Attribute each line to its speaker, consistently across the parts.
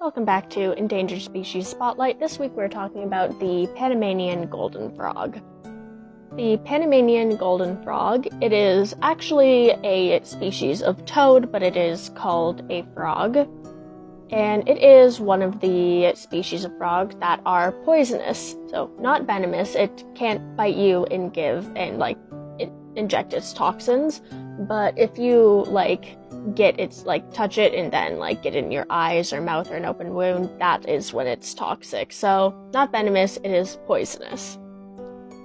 Speaker 1: Welcome back to Endangered Species Spotlight. This week we're talking about the Panamanian golden frog. The Panamanian golden frog, it is actually a species of toad, but it is called a frog. And it is one of the species of frogs that are poisonous. So not venomous, it can't bite you and inject its toxins. But if you touch it and then get it in your eyes or mouth or an open wound, that is when it's toxic. So not venomous, it is poisonous.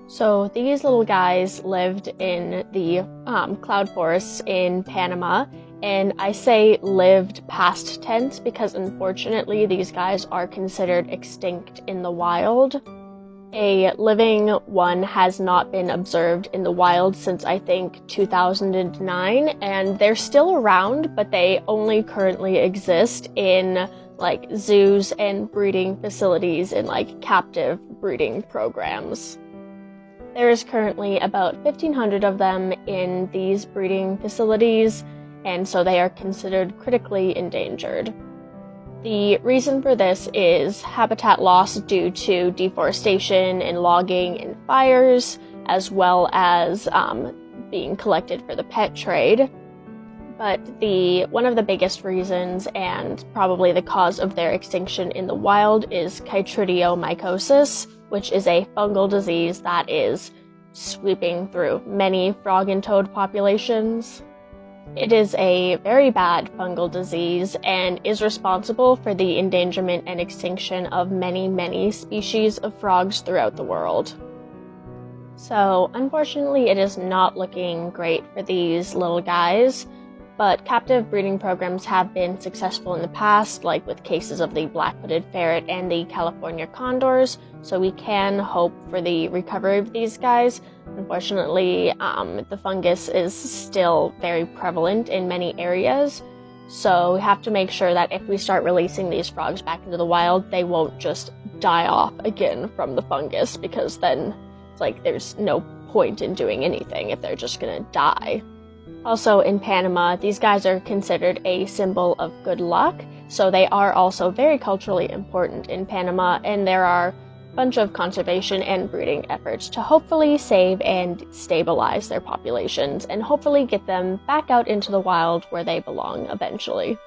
Speaker 1: So these little guys lived in the cloud forests in Panama, and I say lived past tense because unfortunately these guys are considered extinct in the wild. A living one has not been observed in the wild since I think 2009, and they're still around, but they only currently exist in zoos and breeding facilities and captive breeding programs. There is currently about 1,500 of them in these breeding facilities, and so they are considered critically endangered. The reason for this is habitat loss due to deforestation and logging and fires, as well as being collected for the pet trade. But one of the biggest reasons, and probably the cause of their extinction in the wild, is chytridiomycosis, which is a fungal disease that is sweeping through many frog and toad populations. It is a very bad fungal disease and is responsible for the endangerment and extinction of many, many species of frogs throughout the world. So, unfortunately, it is not looking great for these little guys, but captive breeding programs have been successful in the past, like with cases of the black-footed ferret and the California condors, so we can hope for the recovery of these guys. Unfortunately, the fungus is still very prevalent in many areas, so we have to make sure that if we start releasing these frogs back into the wild, they won't just die off again from the fungus, because then there's no point in doing anything if they're just gonna die. Also in Panama, these guys are considered a symbol of good luck, so they are also very culturally important in Panama, and there are a bunch of conservation and breeding efforts to hopefully save and stabilize their populations and hopefully get them back out into the wild where they belong eventually.